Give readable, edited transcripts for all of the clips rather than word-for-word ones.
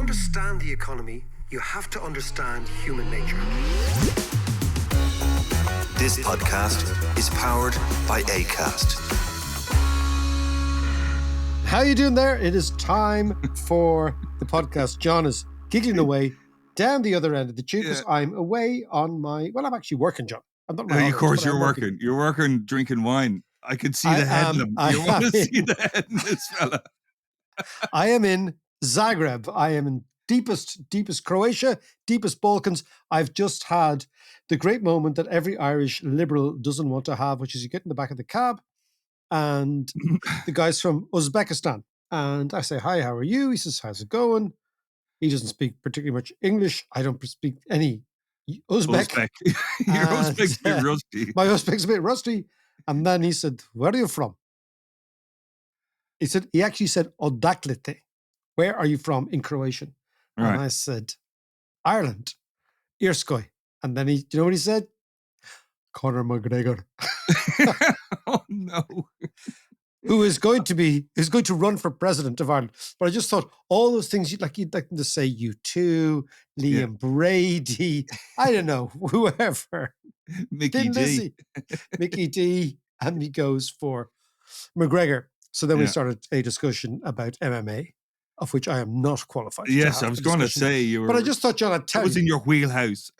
understand the economy, you have to understand human nature. This podcast is powered by Acast. How you doing there? It is time for the podcast. John is giggling away down the other end of the tube because I'm away on my... Well, I'm actually working, John. I'm not of course you're working. You're working, drinking wine. I can see the headlam. You want to see the head in this fella. I am in Zagreb. I am in deepest Croatia, deepest Balkans. I've just had the great moment that every Irish liberal doesn't want to have, which is you get in the back of the cab and the guy's from Uzbekistan. And I say, hi, how are you? He says, how's it going? He doesn't speak particularly much English. I don't speak any Uzbek. Your Uzbek's a bit rusty. My Uzbek's a bit rusty. And then he said, where are you from? He actually said, Odaklete. Where are you from in Croatian? Right. And I said, Ireland, Irskoy. And then do you know what he said? Conor McGregor. Oh, no. Who is going to run for president of Ireland. But I just thought all those things you'd like to say U2, Liam Brady, I don't know, whoever. Mickey D. Mickey D. And he goes for McGregor. So then we started a discussion about MMA, of which I am not qualified. Yes, I was going to say you were. But I just thought, John, I'd tell you. It was in your wheelhouse.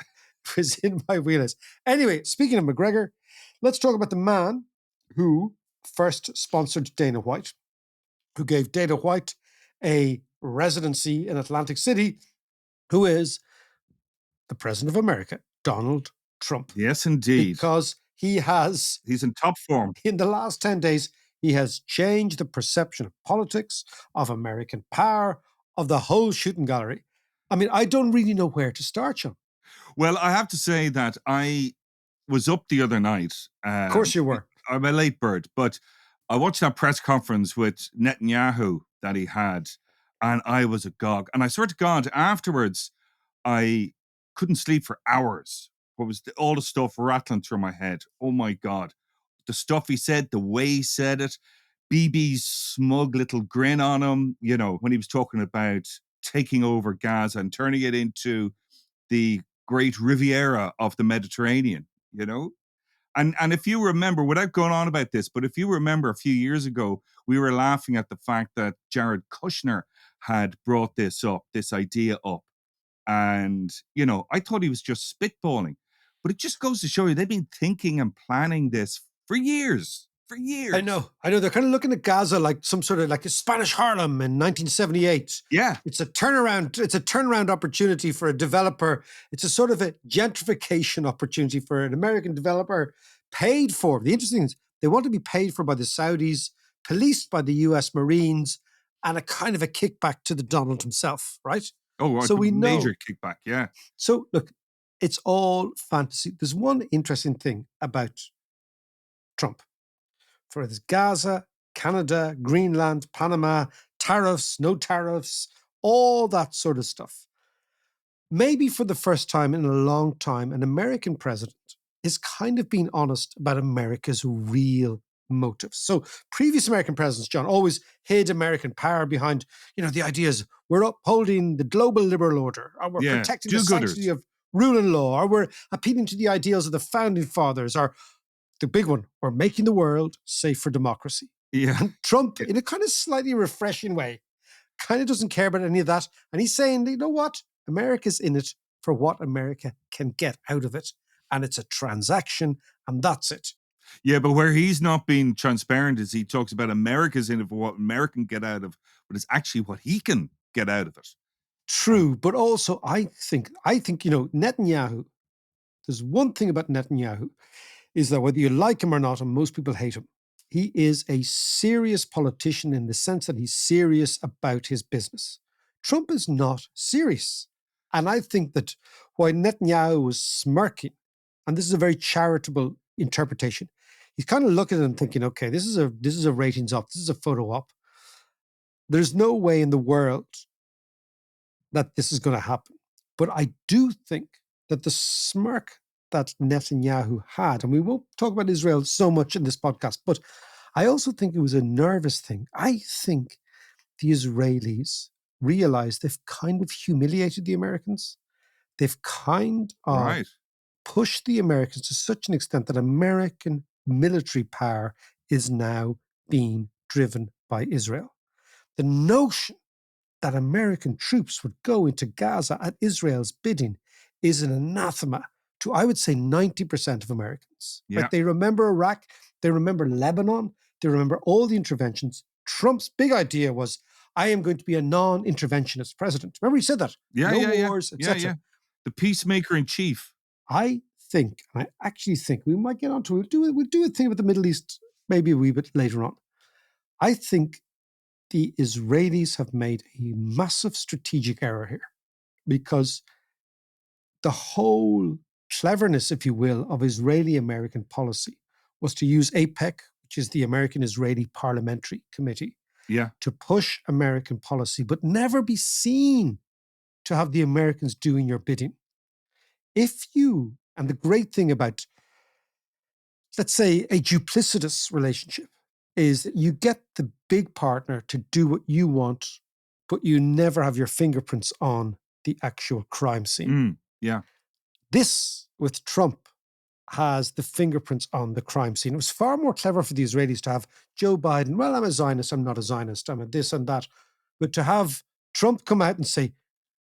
It was in my wheelhouse. Anyway, speaking of McGregor, let's talk about the man who first sponsored Dana White, who gave Dana White a residency in Atlantic City, who is the President of America, Donald Trump. Yes, indeed. Because he's in top form. In the last 10 days, he has changed the perception of politics, of American power, of the whole shooting gallery. I mean, I don't really know where to start, John. Well, I have to say that I was up the other night. Of course you were. I'm a late bird, but I watched that press conference with Netanyahu that he had, and I was agog. And I swear to God, afterwards, I couldn't sleep for hours. What was all the stuff rattling through my head? Oh my God. The stuff he said, the way he said it, BB's smug little grin on him, you know, when he was talking about taking over Gaza and turning it into the great Riviera of the Mediterranean, you know? And if you remember, without going on about this, but if you remember a few years ago, we were laughing at the fact that Jared Kushner had brought this idea up. And, you know, I thought he was just spitballing. But it just goes to show you they've been thinking and planning this for years. I know. They're kind of looking at Gaza like some sort of like a Spanish Harlem in 1978. Yeah. It's a turnaround opportunity for a developer. It's a sort of a gentrification opportunity for an American developer paid for. The interesting thing is they want to be paid for by the Saudis, policed by the US Marines, and a kind of a kickback to the Donald himself, right? Oh, so we know. Major kickback, yeah. So look, it's all fantasy. There's one interesting thing about Trump. For this Gaza, Canada, Greenland, Panama, tariffs, no tariffs, all that sort of stuff. Maybe for the first time in a long time, an American president is kind of being honest about America's real motives. So previous American presidents, John, always hid American power behind, you know, the ideas we're upholding the global liberal order, or we're protecting the sanctity of rule and law, or we're appealing to the ideals of the founding fathers, or the big one, we're making the world safe for democracy. Yeah. And Trump, in a kind of slightly refreshing way, kind of doesn't care about any of that. And he's saying, you know what? America's in it for what America can get out of it. And it's a transaction, and that's it. Yeah, but where he's not being transparent is he talks about America's in it for what America can get out of, but it's actually what he can get out of it. True, but also I think, you know, Netanyahu, there's one thing about Netanyahu, is that whether you like him or not, and most people hate him, he is a serious politician in the sense that he's serious about his business. Trump is not serious. And I think that why Netanyahu was smirking, and this is a very charitable interpretation, he's kind of looking and thinking, okay, this is a ratings op, this is a photo op. There's no way in the world that this is going to happen. But I do think that the smirk that Netanyahu had, and we won't talk about Israel so much in this podcast, but I also think it was a nervous thing. I think the Israelis realize they've kind of humiliated the Americans. They've kind of Right. pushed the Americans to such an extent that American military power is now being driven by Israel. The notion that American troops would go into Gaza at Israel's bidding is an anathema to, I would say, 90% of Americans. Yeah. Right? They remember Iraq, they remember Lebanon, they remember all the interventions. Trump's big idea was, I am going to be a non-interventionist president. Remember he said that? Yeah, no yeah, wars, yeah. etc. Yeah. The peacemaker in chief. I think, and I actually think we might get onto it. We'll do a thing with the Middle East maybe a wee bit later on. I think the Israelis have made a massive strategic error here, because the whole cleverness, if you will, of Israeli-American policy was to use APEC, which is the American-Israeli Parliamentary Committee, Yeah. to push American policy, but never be seen to have the Americans doing your bidding. If you, and the great thing about, let's say, a duplicitous relationship is that you get the big partner to do what you want, but you never have your fingerprints on the actual crime scene. Yeah. This, with Trump, has the fingerprints on the crime scene. It was far more clever for the Israelis to have Joe Biden, well, I'm a Zionist, I'm not a Zionist, I'm a this and that. But to have Trump come out and say,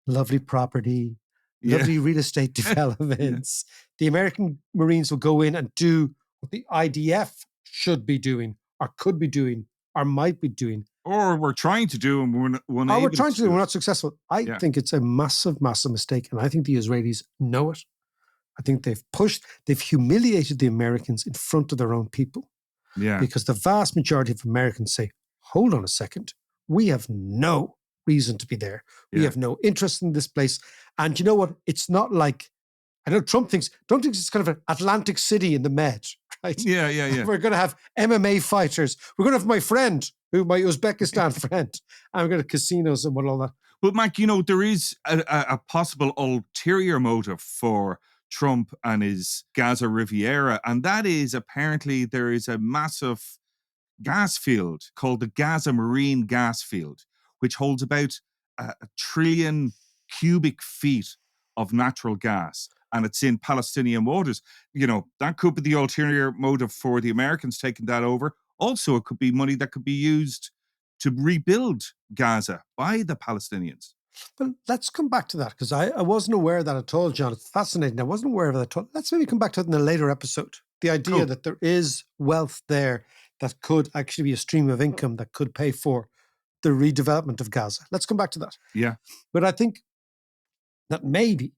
lovely property, Yeah. lovely real estate developments. The American Marines will go in and do what the IDF should be doing, or could be doing, or might be doing. Or we're trying to do and we're unable Or we're trying to do, we're it. not successful. I Yeah. think it's a massive, massive mistake. And I think the Israelis know it. I think they've humiliated the Americans in front of their own people. Yeah. Because the vast majority of Americans say, hold on a second, we have no reason to be there. We Yeah. have no interest in this place. And you know what? It's not like, I know Trump don't think it's kind of an Atlantic City in the Med, right? Yeah. Yeah. Yeah. We're going to have MMA fighters. We're going to have my friend, my Uzbekistan friend. And we're going to have casinos and what all that. But Mike, there is a possible ulterior motive for Trump and his Gaza Riviera, and that is apparently there is a massive gas field called the Gaza Marine Gas Field, which holds about a trillion cubic feet of natural gas, and it's in Palestinian waters. That could be the ulterior motive for the Americans taking that over. Also, it could be money that could be used to rebuild Gaza by the Palestinians. But let's come back to that, because I wasn't aware of that at all, John. It's fascinating. I wasn't aware of that at all. Let's maybe come back to it in a later episode. The idea Cool. that there is wealth there that could actually be a stream of income that could pay for the redevelopment of Gaza. Let's come back to that. Yeah. But I think that maybe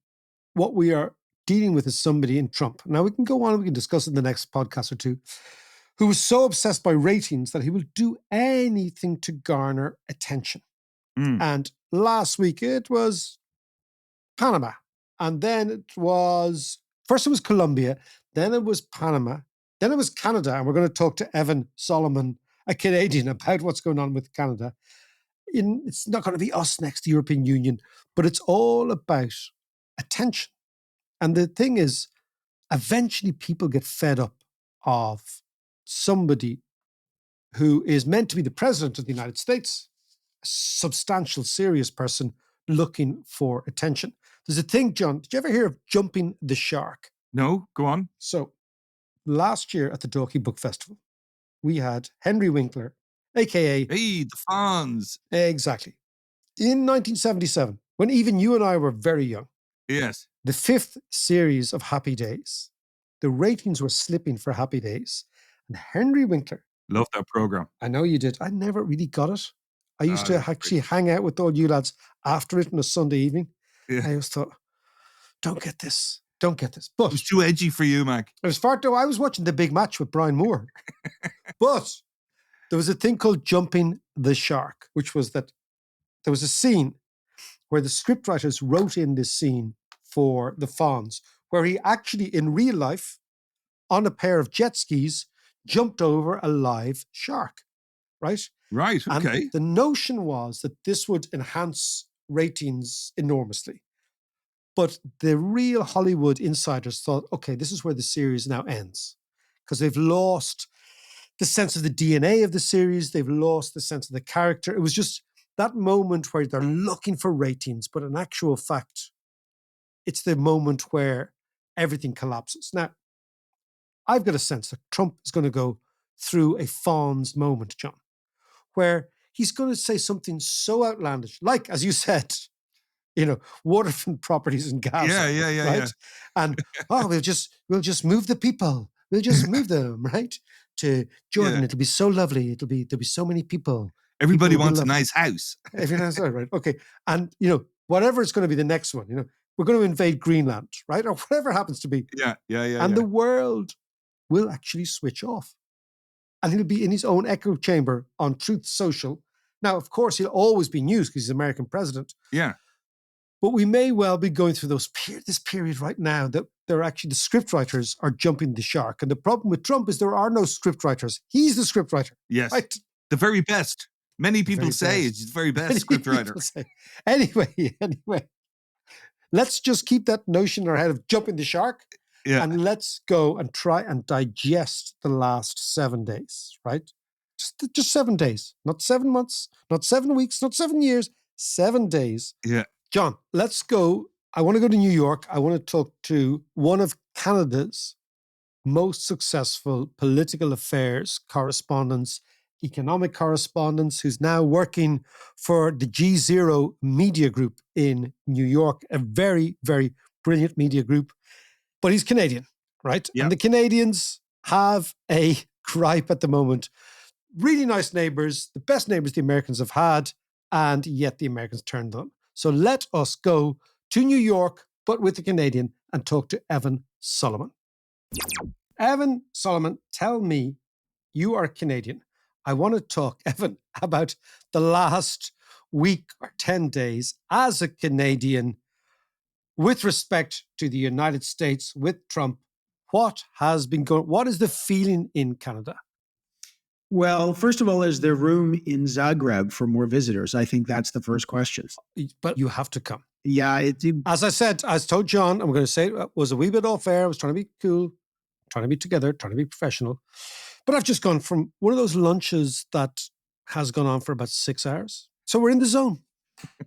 what we are dealing with is somebody in Trump. Now, we can go on and we can discuss it in the next podcast or two, who was so obsessed by ratings that he will do anything to garner attention. And last week it was Panama. And then it was Colombia, then it was Panama, then it was Canada. And we're going to talk to Evan Solomon, a Canadian, about what's going on with Canada. It's not going to be us next, the European Union, but it's all about attention. And the thing is, eventually people get fed up of somebody who is meant to be the president of the United States, a substantial, serious person looking for attention. There's a thing, John, did you ever hear of jumping the shark? No, go on. So last year at the Dalkey Book Festival, we had Henry Winkler, aka... Hey, the fans. Exactly. In 1977, when even you and I were very young, Yes. the 5th series of Happy Days, the ratings were slipping for Happy Days. And Henry Winkler... Love that program. I know you did. I never really got it. I used to actually hang out with all you lads after it on a Sunday evening. Yeah. I always thought, don't get this. But it was too edgy for you, Mac. It was far too. I was watching the big match with Brian Moore. But there was a thing called jumping the shark, which was that there was a scene where the scriptwriters wrote in this scene for the Fonz, where he actually, in real life, on a pair of jet skis, jumped over a live shark, right? Right, okay. And the notion was that this would enhance ratings enormously. But the real Hollywood insiders thought, okay, this is where the series now ends, because they've lost the sense of the DNA of the series. They've lost the sense of the character. It was just that moment where they're looking for ratings, but in actual fact, it's the moment where everything collapses. Now, I've got a sense that Trump is going to go through a Fonz moment, John, where he's going to say something so outlandish, like, as you said, waterfront properties in Gaza, Yeah. right? And we'll just move the people. We'll just move them, right? To Jordan. Yeah. It'll be so lovely. There'll be so many people. Everybody People will wants a love- nice house. Everyone's right. Okay. And whatever is going to be the next one, we're going to invade Greenland, right? Or whatever happens to be. Yeah. And the world will actually switch off. And he'll be in his own echo chamber on Truth Social. Now, of course, he'll always be news because he's American president. Yeah. But we may well be going through this period right now that they're actually, the scriptwriters are jumping the shark. And the problem with Trump is there are no scriptwriters. He's the scriptwriter. Yes. Right? The very best. Many people say he's the very best scriptwriter. Anyway, let's just keep that notion in our head of jumping the shark. Yeah. And let's go and try and digest the last 7 days, right? Just 7 days, not 7 months, not 7 weeks, not 7 years, 7 days. Yeah. John, let's go. I want to go to New York. I want to talk to one of Canada's most successful political affairs correspondents, economic correspondents, who's now working for the G0 media group in New York, a very, very brilliant media group. But he's Canadian, right? Yeah. And the Canadians have a gripe at the moment. Really nice neighbors, the best neighbors the Americans have had, and yet the Americans turned them. So let us go to New York, but with the Canadian, and talk to Evan Solomon. Evan Solomon, tell me, you are Canadian. I want to talk, Evan, about the last week or 10 days as a Canadian with respect to the United States with Trump. What has been going? What is the feeling in Canada? Well, first of all, is there room in Zagreb for more visitors? I think that's the first question. But you have to come. Yeah. As I said, I told John, I'm going to say it was a wee bit off air. I was trying to be cool, trying to be together, trying to be professional. But I've just gone from one of those lunches that has gone on for about 6 hours. So we're in the zone.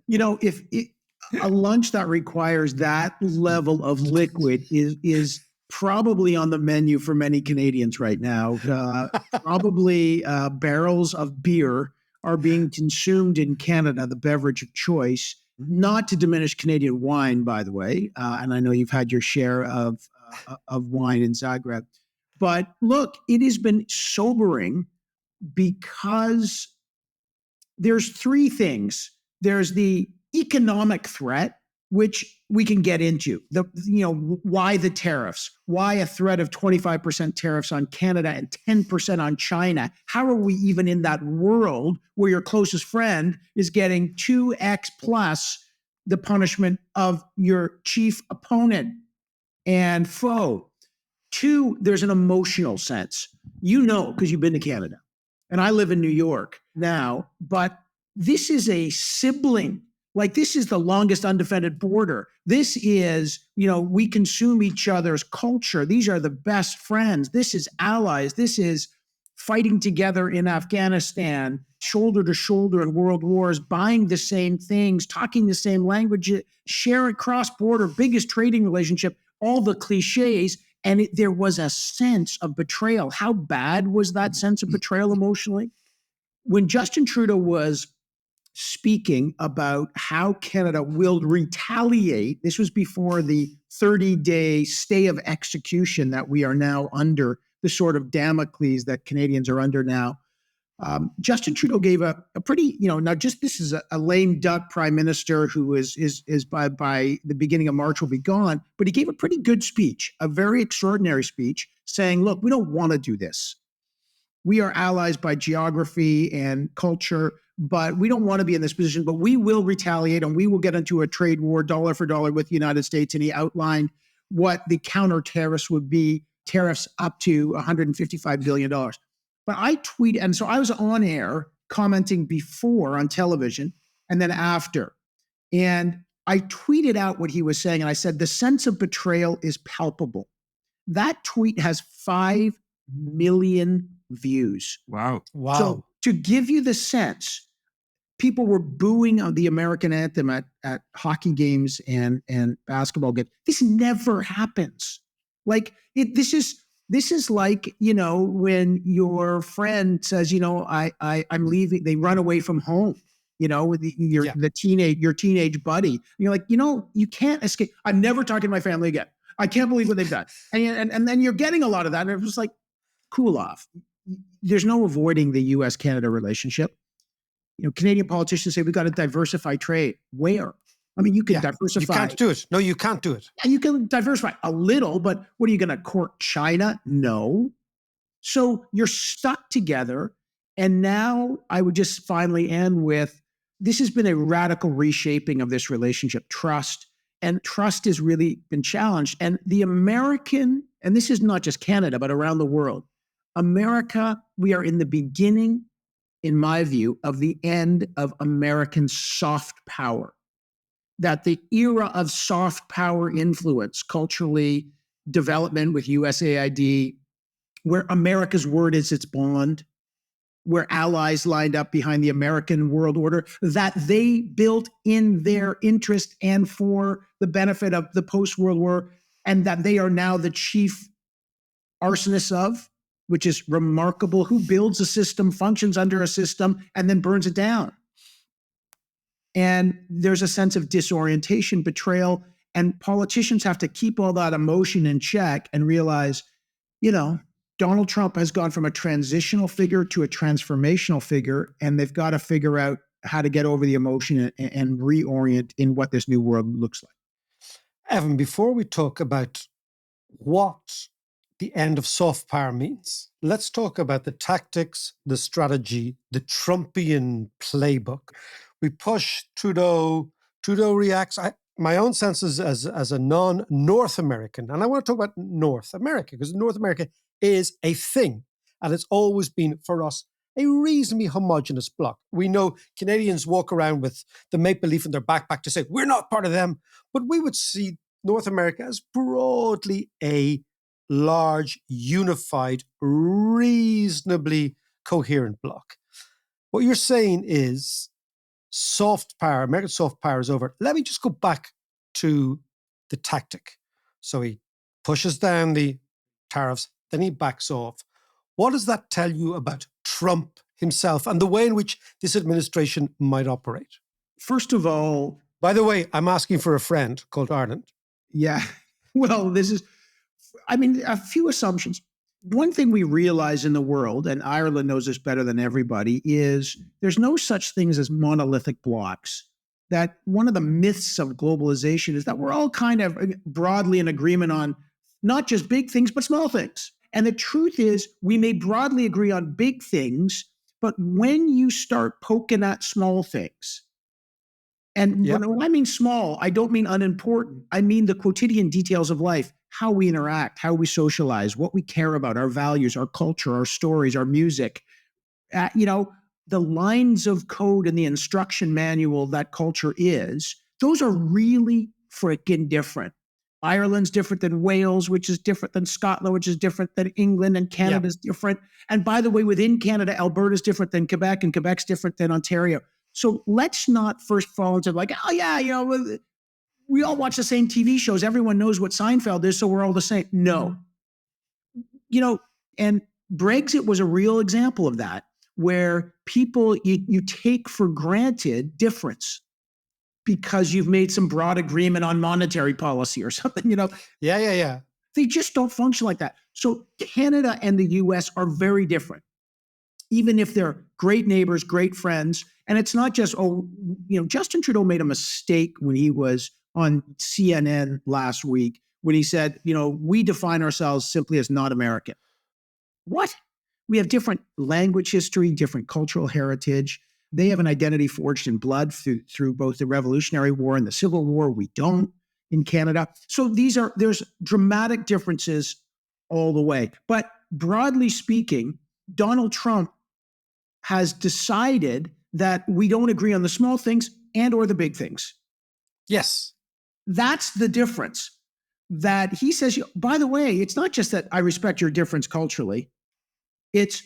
If a lunch that requires that level of liquid is probably on the menu for many Canadians right now. Probably barrels of beer are being consumed in Canada, the beverage of choice, not to diminish Canadian wine, by the way. And I know you've had your share of wine in Zagreb. But look, it has been sobering because there's three things. There's the economic threat, which we can get into. Why the tariffs? Why a threat of 25% tariffs on Canada and 10% on China? How are we even in that world where your closest friend is getting 2x plus the punishment of your chief opponent and foe? Two, there's an emotional sense. Because you've been to Canada. And I live in New York now, but this is a sibling. Like, this is the longest undefended border. This is, we consume each other's culture. These are the best friends. This is allies. This is fighting together in Afghanistan, shoulder to shoulder in world wars, buying the same things, talking the same language, sharing cross-border, biggest trading relationship, all the cliches. And there was a sense of betrayal. How bad was that sense of betrayal emotionally? When Justin Trudeau was speaking about how Canada will retaliate, this was before the 30-day stay of execution that we are now under, the sort of Damocles that Canadians are under now. Justin Trudeau gave a pretty, now just this is a lame duck prime minister who is by the beginning of March will be gone, but he gave a pretty good speech, a very extraordinary speech saying, look, we don't want to do this. We are allies by geography and culture, but we don't want to be in this position, but we will retaliate and we will get into a trade war dollar for dollar with the United States. And he outlined what the counter tariffs would be, tariffs up to $155 billion. But I tweeted, and so I was on air commenting before on television and then after. And I tweeted out what he was saying. And I said, the sense of betrayal is palpable. That tweet has 5 million views. Wow. Wow. So to give you the sense, people were booing the American anthem at hockey games and basketball games. This never happens. Like this is like, when your friend says, I'm leaving, they run away from home, with your teenage buddy. And you're like, you can't escape. I'm never talking to my family again. I can't believe what they've done. And then you're getting a lot of that. And it was like, cool off. There's no avoiding the US-Canada relationship. Canadian politicians say we've got to diversify trade. Where? I mean, you can diversify. You can't do it. No, you can't do it. You can diversify a little, but what are you going to court China? No. So you're stuck together. And now I would just finally end with, this has been a radical reshaping of this relationship, trust. And trust has really been challenged. And the American, and this is not just Canada, but around the world, America, we are in the beginning, in my view, of the end of American soft power. That the era of soft power influence, culturally, development with USAID, where America's word is its bond, where allies lined up behind the American world order, that they built in their interest and for the benefit of the post-World War, and that they are now the chief arsonists of, which is remarkable. Who builds a system, functions under a system, and then burns it down? And there's a sense of disorientation, betrayal, and politicians have to keep all that emotion in check and realize, Donald Trump has gone from a transitional figure to a transformational figure, and they've got to figure out how to get over the emotion and reorient in what this new world looks like. Evan, before we talk about what the end of soft power means, let's talk about the tactics, the strategy, the Trumpian playbook. We push Trudeau reacts. My own sense is as a non-North American, and I want to talk about North America, because North America is a thing, and it's always been, for us, a reasonably homogenous bloc. We know Canadians walk around with the maple leaf in their backpack to say, we're not part of them, but we would see North America as broadly a large, unified, reasonably coherent bloc. What you're saying is soft power, American soft power is over. Let me just go back to the tactic. So he pushes down the tariffs, then he backs off. What does that tell you about Trump himself and the way in which this administration might operate? First of all, by the way, I'm asking for a friend called Ireland. Yeah. Well, a few assumptions. One thing we realize in the world, and Ireland knows this better than everybody, is there's no such things as monolithic blocks. That one of the myths of globalization is that we're all kind of broadly in agreement on not just big things, but small things. And the truth is, we may broadly agree on big things, but when you start poking at small things, and when I mean small, I don't mean unimportant. I mean the quotidian details of life, how we interact, how we socialize, what we care about, our values, our culture, our stories, our music. The lines of code in the instruction manual that culture is, those are really freaking different. Ireland's different than Wales, which is different than Scotland, which is different than England, and Canada's different. And by the way, within Canada, Alberta's different than Quebec, and Quebec's different than Ontario. So let's not first fall into like, we all watch the same TV shows. Everyone knows what Seinfeld is, so we're all the same. No. And Brexit was a real example of that, where people, you take for granted difference because you've made some broad agreement on monetary policy or something, Yeah. They just don't function like that. So Canada and the US are very different, even if they're great neighbors, great friends. And it's not just, Justin Trudeau made a mistake when he was on CNN last week, when he said, we define ourselves simply as not American. What? We have different language history, different cultural heritage. They have an identity forged in blood through both the Revolutionary War and the Civil War. We don't in Canada. So there's dramatic differences all the way. But broadly speaking, Donald Trump has decided that we don't agree on the small things and or the big things. Yes. That's the difference. That he says, by the way, it's not just that I respect your difference culturally. It's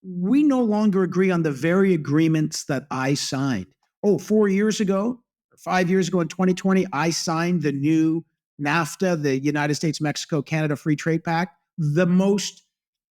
we no longer agree on the very agreements that I signed. Oh, 4 years ago, 5 years ago in 2020, I signed the new NAFTA, the United States, Mexico, Canada Free Trade Pact, the most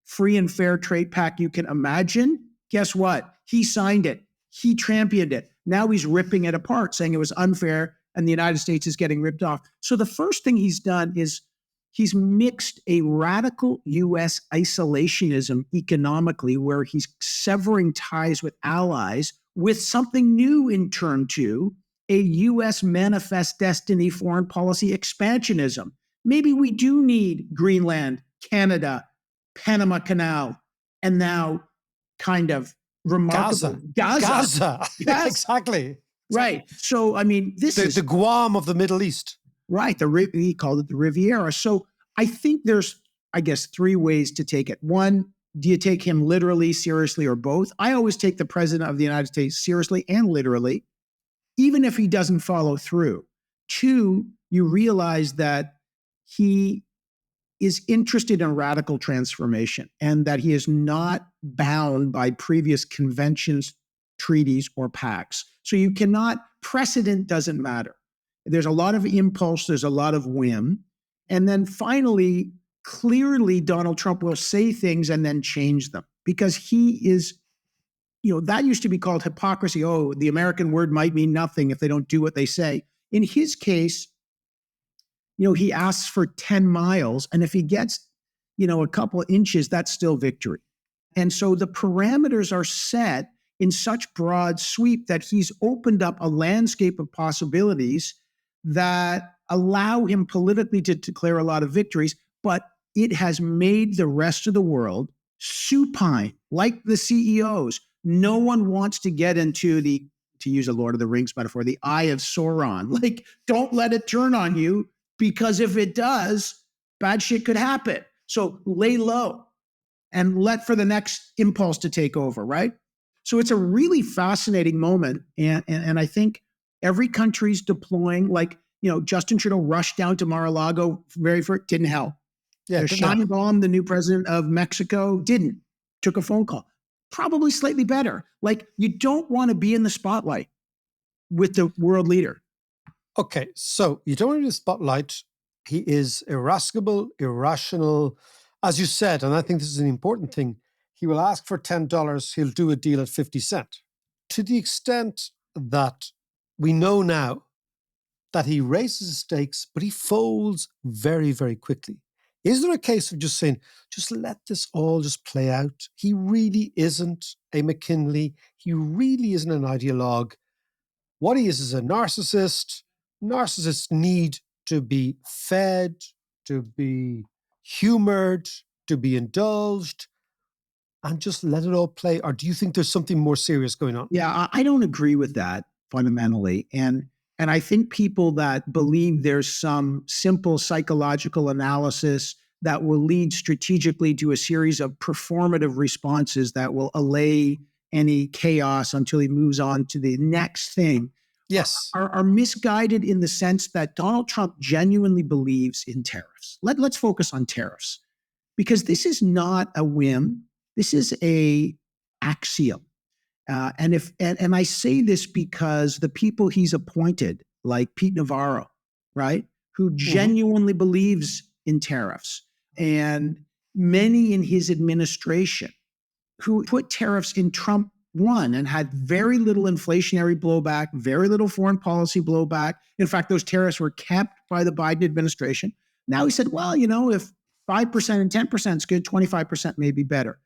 free and fair trade pact you can imagine. Guess what? He signed it. He championed it. Now he's ripping it apart, saying it was unfair and the United States is getting ripped off. So the first thing he's done is he's mixed a radical US isolationism economically, where he's severing ties with allies, with something new in turn two, a US manifest destiny foreign policy expansionism. Maybe we do need Greenland, Canada, Panama Canal, and now kind of remarkable Gaza. Yes. Exactly. Right. So, I mean, this is The Guam of the Middle East. right. He called it the Riviera. So I think there's, I guess, three ways to take it. One, do you take him literally, seriously, or both? I always take the president of the United States seriously and literally, even if he doesn't follow through. Two, you realize that he is interested in radical transformation and that he is not bound by previous conventions, treaties, or pacts. So you cannot, precedent doesn't matter. There's a lot of impulse, there's a lot of whim. And then finally, clearly, Donald Trump will say things and then change them because he is, that used to be called hypocrisy. Oh, the American word might mean nothing if they don't do what they say. In his case, he asks for 10 miles, and if he gets, a couple of inches, that's still victory. And so the parameters are set in such broad sweep that he's opened up a landscape of possibilities that allow him politically to declare a lot of victories, but it has made the rest of the world supine, like the CEOs. No one wants to get into to use a Lord of the Rings metaphor, the eye of Sauron. Like, don't let it turn on you, because if it does, bad shit could happen. So lay low and let for the next impulse to take over, right? So it's a really fascinating moment. And I think every country's deploying, like, Justin Trudeau rushed down to Mar-a-Lago, didn't help. Yeah, Sheinbaum, the new president of Mexico, didn't. Took a phone call. Probably slightly better. Like, you don't want to be in the spotlight with the world leader. Okay, so you don't want to be in the spotlight. He is irascible, irrational. As you said, and I think this is an important thing, he will ask for $10, he'll do a deal at 50 cents. To the extent that we know now that he raises his stakes, but he folds very, very quickly. Is there a case of just saying, just let this all just play out? He really isn't a McKinley. He really isn't an ideologue. What he is a narcissist. Narcissists need to be fed, to be humored, to be indulged, and just let it all play? Or do you think there's something more serious going on? Yeah, I don't agree with that fundamentally. And I think people that believe there's some simple psychological analysis that will lead strategically to a series of performative responses that will allay any chaos until he moves on to the next thing, Yes, are misguided in the sense that Donald Trump genuinely believes in tariffs. Let's focus on tariffs, because this is not a whim. This is a axiom. And I say this because the people he's appointed, like Pete Navarro, right, who genuinely believes in tariffs, and many in his administration who put tariffs in Trump 1 and had very little inflationary blowback, very little foreign policy blowback. In fact, those tariffs were kept by the Biden administration. Now he said, well, if 5% and 10% is good, 25% may be better.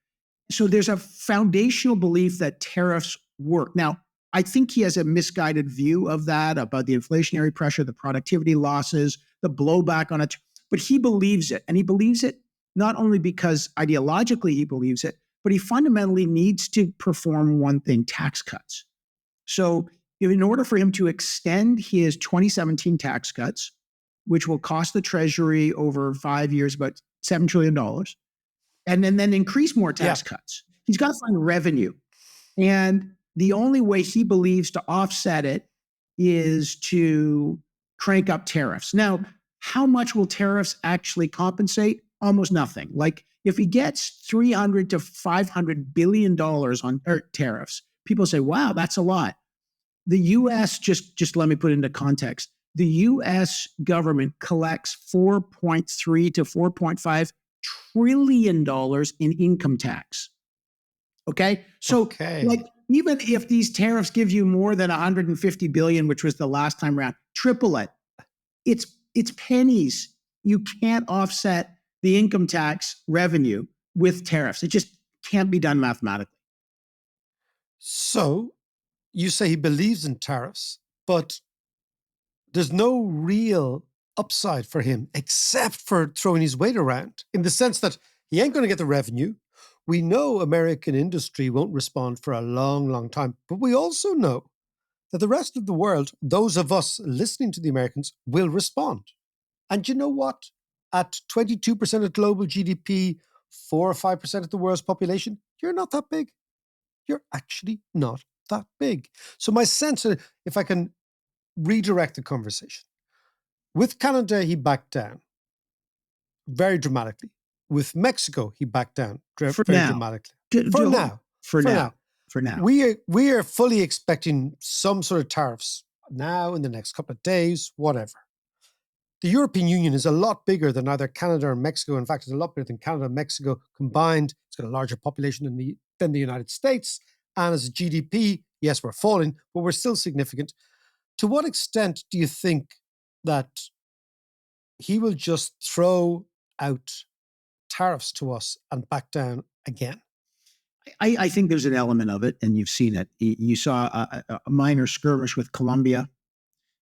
So there's a foundational belief that tariffs work. Now, I think he has a misguided view of that, about the inflationary pressure, the productivity losses, the blowback on it. But he believes it. And he believes it not only because ideologically he believes it, but he fundamentally needs to perform one thing: tax cuts. So in order for him to extend his 2017 tax cuts, which will cost the Treasury over 5 years about $7 trillion, and then increase more tax cuts, he's got to find revenue. And the only way he believes to offset it is to crank up tariffs. Now, how much will tariffs actually compensate? Almost nothing. Like, if he gets 300 to 500 billion dollars on tariffs, people say, wow, that's a lot. The US, just let me put it into context. The US government collects 4.3 to 4.5 trillion dollars in income tax. Okay? So Okay. like even if these tariffs give you more than 150 billion, which was the last time around, triple it. It's pennies. You can't offset the income tax revenue with tariffs. It just can't be done mathematically. So you say he believes in tariffs, but there's no real upside for him except for throwing his weight around, in the sense that he ain't going to get the revenue. We know American industry won't respond for a long, long time, but we also know that the rest of the world, those of us listening to the Americans, will respond. And you know what? At 22% of global GDP, 4 or 5% of the world's population, you're not that big. You're actually not that big. So my sense, if I can redirect the conversation, with Canada, he backed down very dramatically. With Mexico, he backed down For very now. dramatically. Do- For do- now. For For now. now. For now. We are fully expecting some sort of tariffs now, in the next couple of days, whatever. The European Union is a lot bigger than either Canada or Mexico. In fact, it's a lot bigger than Canada and Mexico combined. It's got a larger population than the United States. And as a GDP, yes, we're falling, but we're still significant. To what extent do you think that he will just throw out tariffs to us and back down again? I think there's an element of it, and you've seen it. You saw a minor skirmish with Colombia.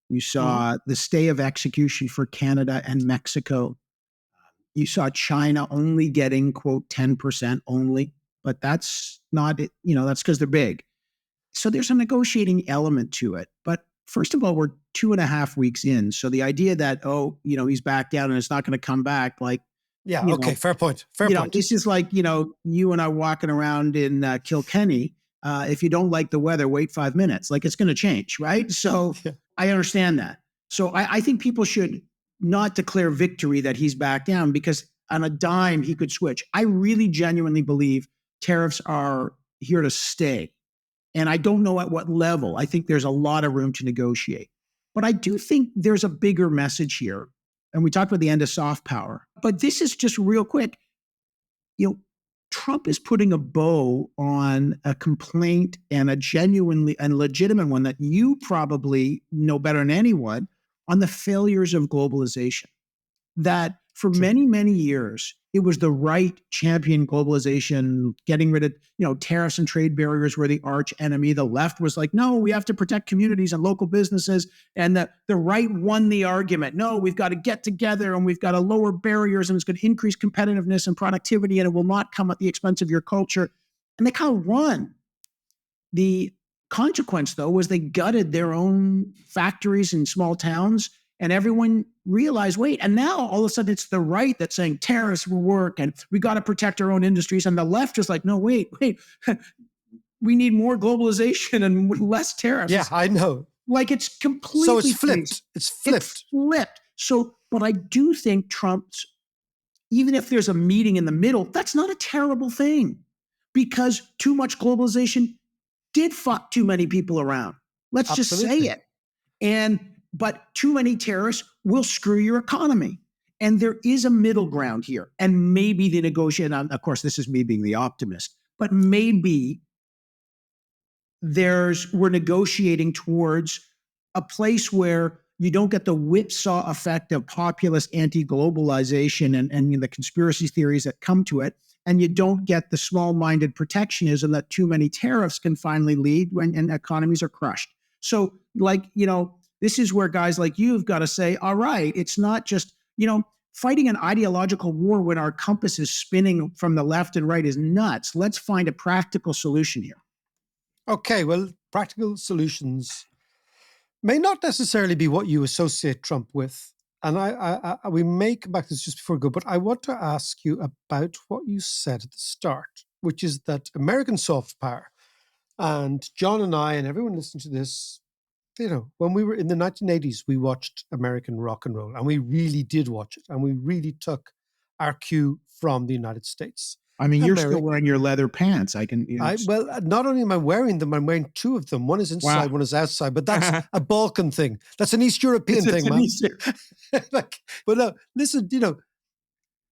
You saw the stay of execution for Canada and Mexico. You saw China only getting, quote, 10% only, but that's not it. That's because they're big. So there's a negotiating element to it. But first of all, we're 2.5 weeks in. So the idea that, he's back down and it's not going to come back, like, yeah, okay, fair point. Fair point. This is like, you and I walking around in Kilkenny. If you don't like the weather, wait 5 minutes. Like, it's going to change, right? So Yeah. I understand that. So I think people should not declare victory that he's back down, because on a dime, he could switch. I really genuinely believe tariffs are here to stay. And I don't know at what level. I think there's a lot of room to negotiate. But I do think there's a bigger message here. And we talked about the end of soft power. But this is just real quick. Trump is putting a bow on a complaint, and a genuinely and legitimate one that you probably know better than anyone, on the failures of globalization. That for many, many years, it was the right champion globalization, getting rid of, tariffs and trade barriers were the arch enemy. The left was like, no, we have to protect communities and local businesses. And the right won the argument. No, we've got to get together and we've got to lower barriers, and it's going to increase competitiveness and productivity, and it will not come at the expense of your culture. And they kind of won. The consequence, though, was they gutted their own factories in small towns, and everyone realized, wait, and now all of a sudden it's the right that's saying tariffs will work and we got to protect our own industries. And the left is like, no, wait, we need more globalization and less tariffs. Yeah, I know. Like, it's completely So it's flipped. crazy. It's flipped. It's flipped. So, but I do think Trump's, even if there's a meeting in the middle, that's not a terrible thing, because too much globalization did fuck too many people around. Let's Absolutely. just say it. But too many tariffs will screw your economy. And there is a middle ground here. And maybe the negotiation, of course, this is me being the optimist, but maybe we're negotiating towards a place where you don't get the whipsaw effect of populist anti-globalization and the conspiracy theories that come to it. And you don't get the small-minded protectionism that too many tariffs can finally lead when economies are crushed. So, this is where guys like you have got to say, all right, it's not just, fighting an ideological war when our compass is spinning from the left and right is nuts. Let's find a practical solution here. Okay, well, practical solutions may not necessarily be what you associate Trump with. And we may come back to this just before we go, but I want to ask you about what you said at the start, which is that American soft power, and John and I and everyone listening to this, when we were in the 1980s, we watched American rock and roll, and we really did watch it, and we really took our cue from the United States. I mean, you're America- still wearing your leather pants. I can. Well, not only am I wearing them, I'm wearing two of them. One is inside, Wow. one is outside. But that's a Balkan thing. That's an East European thing, man. But no, listen,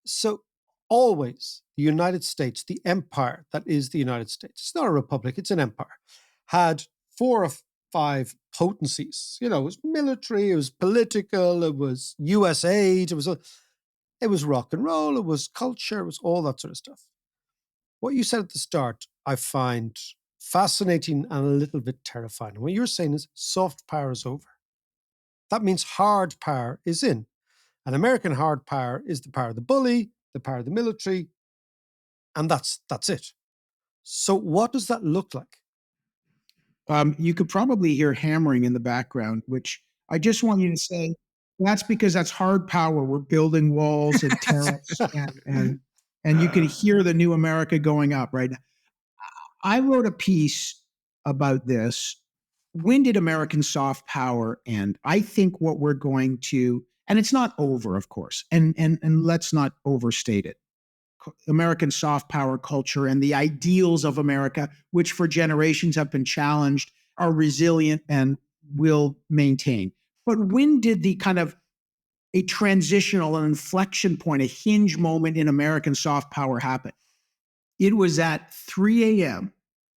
so always the United States, the empire that is the United States, it's not a republic, it's an empire, had 4 or 5 potencies. It was military, it was political, it was USAID, it was rock and roll, it was culture, it was all that sort of stuff. What you said at the start, I find fascinating and a little bit terrifying. What you're saying is soft power is over. That means hard power is in. And American hard power is the power of the bully, the power of the military, and that's it. So what does that look like? You could probably hear hammering in the background, which I just want you to say, that's because that's hard power. We're building walls and tariffs, and you can hear the new America going up right now. I wrote a piece about this. When did American soft power end? I think what we're going to, and it's not over, of course, and let's not overstate it. American soft power culture and the ideals of America, which for generations have been challenged, are resilient and will maintain. But when did the kind of a transitional, an inflection point, a hinge moment in American soft power happen? It was at 3 a.m.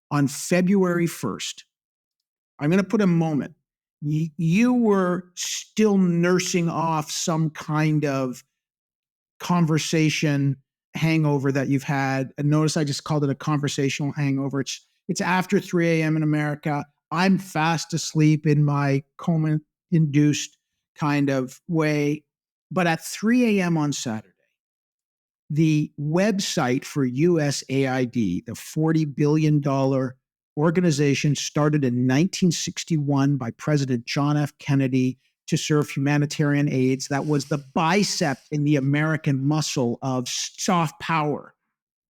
on February 1st. I'm going to put a moment. You were still nursing off some kind of conversation hangover that you've had. And notice I just called it a conversational hangover. It's after 3 a.m. in America. I'm fast asleep in my coma-induced kind of way. But at 3 a.m. on Saturday, the website for USAID, the $40 billion organization started in 1961 by President John F. Kennedy to serve humanitarian aids, that was the bicep in the American muscle of soft power.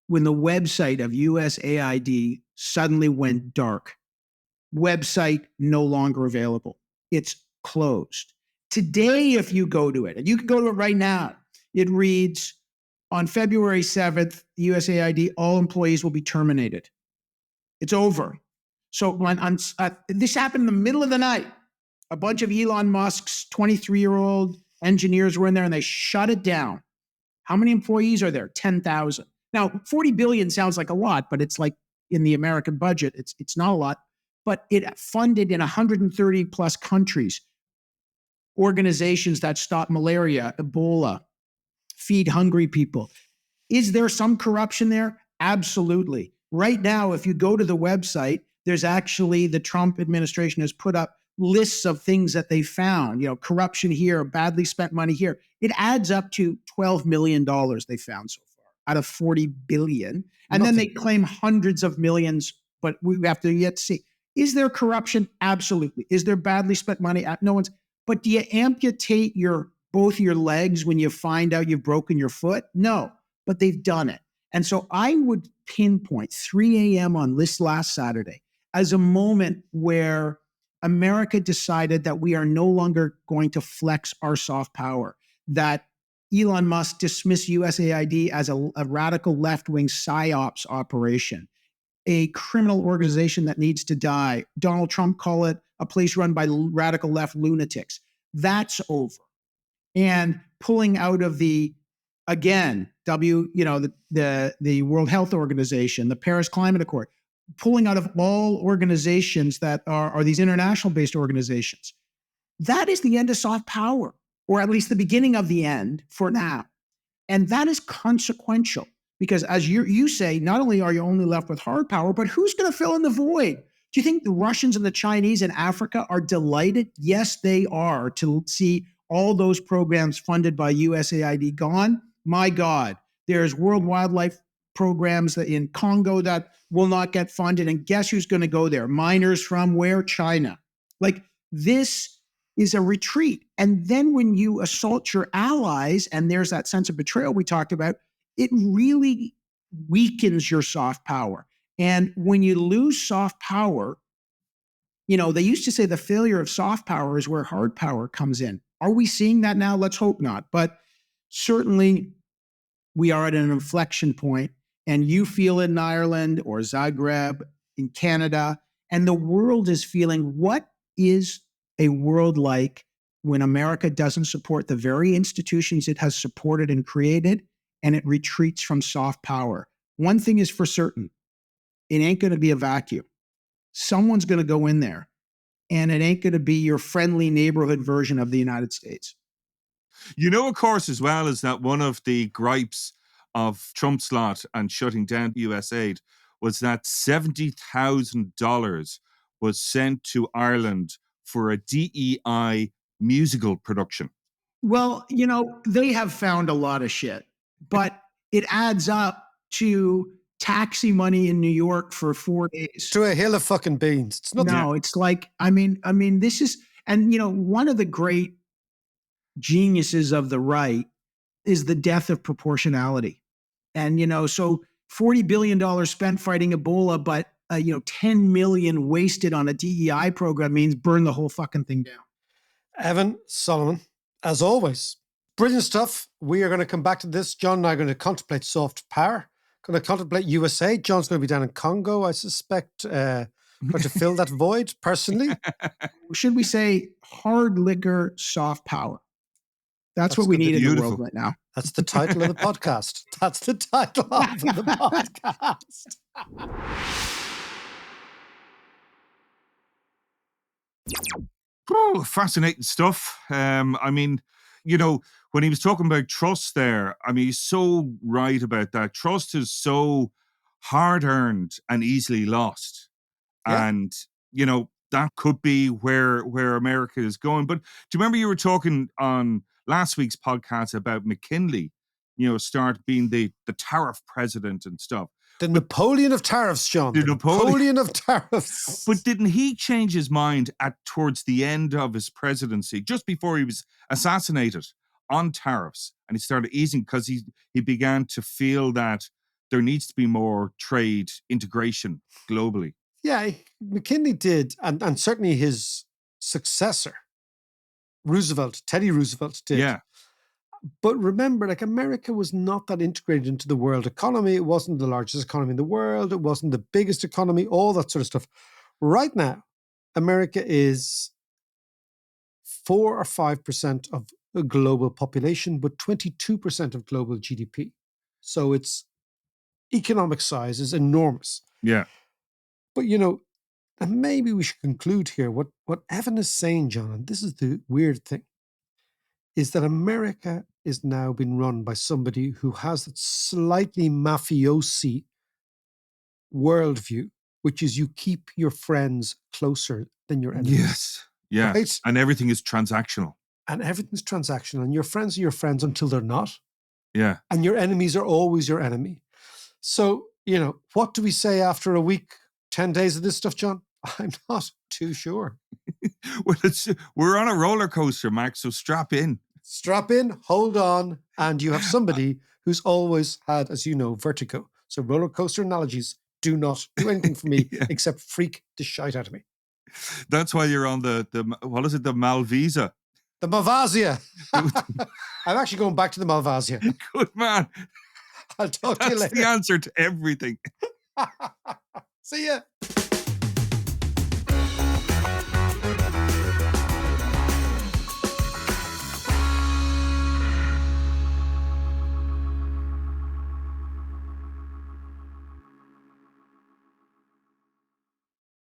When the website of USAID suddenly went dark, website no longer available. It's closed. Today, if you go to it, and you can go to it right now, it reads, on February 7th, USAID, all employees will be terminated. It's over. So this happened in the middle of the night. A bunch of Elon Musk's 23-year-old engineers were in there and they shut it down. How many employees are there? 10,000. Now, 40 billion sounds like a lot, but it's like in the American budget, it's not a lot. But it funded in 130 plus countries organizations that stop malaria, Ebola, feed hungry people. Is there some corruption there? Absolutely. Right now, if you go to the website, there's actually, the Trump administration has put up lists of things that they found, corruption here, badly spent money here. It adds up to $12 million they found so far out of 40 billion. And then they claim hundreds of millions, but we have to yet see. Is there corruption? Absolutely. Is there badly spent money? No one's. But do you amputate both your legs when you find out you've broken your foot? No, but they've done it. And so I would pinpoint 3 a.m. on this last Saturday as a moment where America decided that we are no longer going to flex our soft power, that Elon Musk dismissed USAID as a radical left-wing psyops operation, a criminal organization that needs to die. Donald Trump called it a place run by radical left lunatics. That's over. And pulling out of the World Health Organization, the Paris Climate Accord, pulling out of all organizations that are these international-based organizations. That is the end of soft power, or at least the beginning of the end for now. And that is consequential because, as you say, not only are you only left with hard power, but who's going to fill in the void? Do you think the Russians and the Chinese in Africa are delighted? Yes, they are, to see all those programs funded by USAID gone. My God, there's World Wildlife programs that in Congo that will not get funded. And guess who's going to go there? Miners from where? China. Like, this is a retreat. And then when you assault your allies, and there's that sense of betrayal we talked about, it really weakens your soft power. And when you lose soft power, they used to say the failure of soft power is where hard power comes in. Are we seeing that now? Let's hope not. But certainly we are at an inflection point, and you feel it in Ireland or Zagreb, in Canada, and the world is feeling, what is a world like when America doesn't support the very institutions it has supported and created, and it retreats from soft power? One thing is for certain, it ain't going to be a vacuum. Someone's going to go in there, and it ain't going to be your friendly neighborhood version of the United States. You know, of course, as well, is that one of the gripes of Trump's lot and shutting down USAID was that $70,000 was sent to Ireland for a DEI musical production. Well, you know, they have found a lot of shit, but it adds up to taxi money in New York for 4 days. To a hill of fucking beans. It's not No, it's like, I mean, this is, and you know, one of the great geniuses of the right is the death of proportionality. And, you know, so $40 billion spent fighting Ebola, but, you know, 10 million wasted on a DEI program means burn the whole fucking thing down. Evan, Solomon, as always, brilliant stuff. We are going to come back to this. John and I are going to contemplate soft power, going to contemplate USA. John's going to be down in Congo, I suspect, trying to fill that void personally. Should we say hard liquor, soft power? That's what we need in the world right now. That's the title of the podcast. That's the title of the podcast. Oh, fascinating stuff. I mean, you know, when he was talking about trust there, I mean, he's so right about that. Trust is so hard-earned and easily lost. Yeah. And, you know, that could be where America is going. But do you remember you were talking on last week's podcast about McKinley, you know, start being the tariff president and stuff? The Napoleon of tariffs, John. The Napoleon of tariffs. But didn't he change his mind towards the end of his presidency, just before he was assassinated, on tariffs? And he started easing because he began to feel that there needs to be more trade integration globally. Yeah, McKinley did, and certainly his successor, Teddy Roosevelt did. Yeah. But remember, like, America was not that integrated into the world economy. It wasn't the largest economy in the world. It wasn't the biggest economy, all that sort of stuff. Right now, America is 4 or 5% of the global population, but 22% of global GDP. So its economic size is enormous. Yeah. But, you know, and maybe we should conclude here what Evan is saying, John, and this is the weird thing, is that America is now being run by somebody who has that slightly mafiosi worldview, which is you keep your friends closer than your enemies. Yes. Yeah. Right? And everything is transactional. And everything's transactional. And your friends are your friends until they're not. Yeah. And your enemies are always your enemy. So, you know, what do we say after a week, 10 days of this stuff, John? I'm not too sure. Well, we're on a roller coaster, Max, so strap in. Strap in, hold on, and you have somebody who's always had, as you know, vertigo. So roller coaster analogies do not do anything for me except freak the shite out of me. That's why you're on the what is it, the Malvisa? The Malvasia. I'm actually going back to the Malvasia. Good man. I'll talk to you later. That's the answer to everything. See ya.